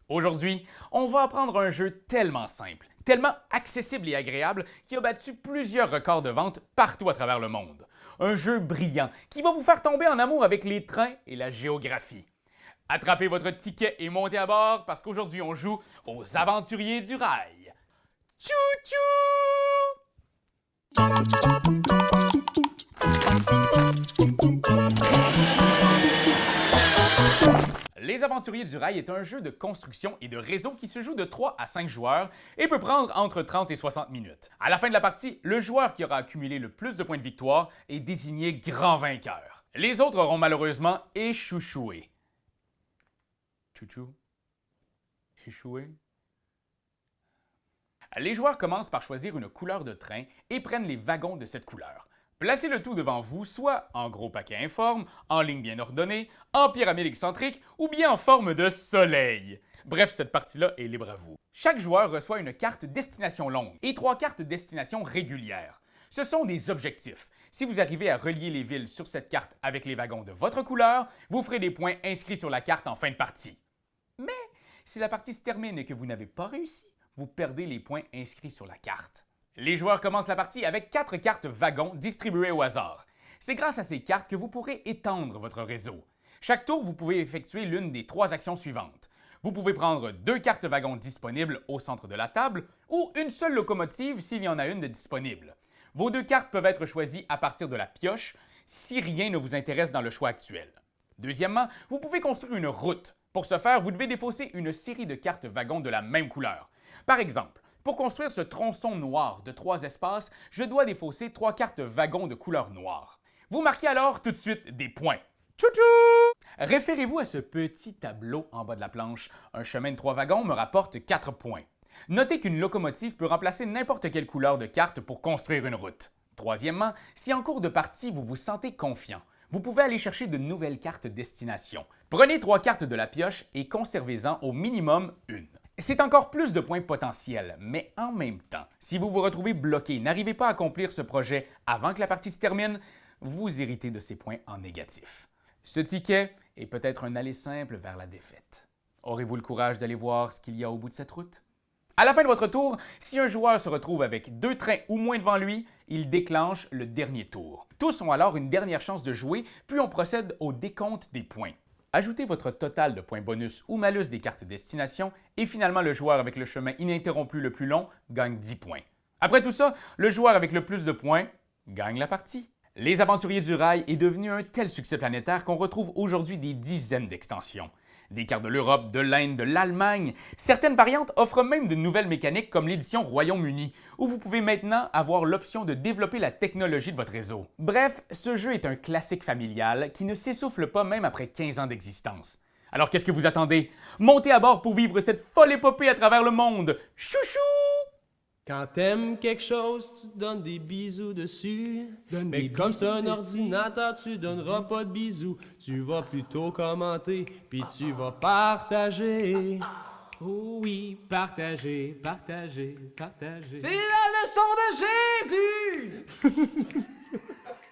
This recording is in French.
Aujourd'hui, on va apprendre un jeu tellement simple, tellement accessible et agréable qui a battu plusieurs records de vente partout à travers le monde. Un jeu brillant qui va vous faire tomber en amour avec les trains et la géographie. Attrapez votre ticket et montez à bord parce qu'aujourd'hui on joue aux Aventuriers du Rail. Tchou-tchou! Les Aventuriers du Rail est un jeu de construction et de réseau qui se joue de 3 à 5 joueurs et peut prendre entre 30 et 60 minutes. À la fin de la partie, le joueur qui aura accumulé le plus de points de victoire est désigné grand vainqueur. Les autres auront malheureusement échoué. Chouchou? Échoué? Les joueurs commencent par choisir une couleur de train et prennent les wagons de cette couleur. Placez le tout devant vous, soit en gros paquet informe, en ligne bien ordonnée, en pyramide excentrique ou bien en forme de soleil. Bref, cette partie-là est libre à vous. Chaque joueur reçoit une carte destination longue et 3 cartes destination régulières. Ce sont des objectifs. Si vous arrivez à relier les villes sur cette carte avec les wagons de votre couleur, vous ferez des points inscrits sur la carte en fin de partie. Mais si la partie se termine et que vous n'avez pas réussi, vous perdez les points inscrits sur la carte. Les joueurs commencent la partie avec 4 cartes wagons distribuées au hasard. C'est grâce à ces cartes que vous pourrez étendre votre réseau. Chaque tour, vous pouvez effectuer l'une des 3 actions suivantes. Vous pouvez prendre 2 cartes wagons disponibles au centre de la table ou une seule locomotive s'il y en a une de disponible. Vos 2 cartes peuvent être choisies à partir de la pioche si rien ne vous intéresse dans le choix actuel. Deuxièmement, vous pouvez construire une route. Pour ce faire, vous devez défausser une série de cartes wagons de la même couleur. Par exemple, pour construire ce tronçon noir de 3 espaces, je dois défausser 3 cartes wagons de couleur noire. Vous marquez alors tout de suite des points. Tchou-tchou! Référez-vous à ce petit tableau en bas de la planche. Un chemin de 3 wagons me rapporte 4 points. Notez qu'une locomotive peut remplacer n'importe quelle couleur de carte pour construire une route. Troisièmement, si en cours de partie vous vous sentez confiant, vous pouvez aller chercher de nouvelles cartes destination. Prenez 3 cartes de la pioche et conservez-en au minimum une. C'est encore plus de points potentiels, mais en même temps, si vous vous retrouvez bloqué et n'arrivez pas à accomplir ce projet avant que la partie se termine, vous héritez de ces points en négatif. Ce ticket est peut-être un aller simple vers la défaite. Aurez-vous le courage d'aller voir ce qu'il y a au bout de cette route? À la fin de votre tour, si un joueur se retrouve avec 2 trains ou moins devant lui, il déclenche le dernier tour. Tous ont alors une dernière chance de jouer, puis on procède au décompte des points. Ajoutez votre total de points bonus ou malus des cartes destination et finalement le joueur avec le chemin ininterrompu le plus long gagne 10 points. Après tout ça, le joueur avec le plus de points gagne la partie. Les Aventuriers du Rail est devenu un tel succès planétaire qu'on retrouve aujourd'hui des dizaines d'extensions. Des cartes de l'Europe, de l'Inde, de l'Allemagne. Certaines variantes offrent même de nouvelles mécaniques comme l'édition Royaume-Uni, où vous pouvez maintenant avoir l'option de développer la technologie de votre réseau. Bref, ce jeu est un classique familial qui ne s'essouffle pas même après 15 ans d'existence. Alors qu'est-ce que vous attendez? Montez à bord pour vivre cette folle épopée à travers le monde! Chouchou! Quand t'aimes quelque chose, tu te donnes des bisous dessus. Mais comme c'est un ordinateur, tu donneras pas de bisous. Tu vas plutôt commenter, puis tu vas partager. Oh oui, partager, partager, partager. C'est la leçon de Jésus!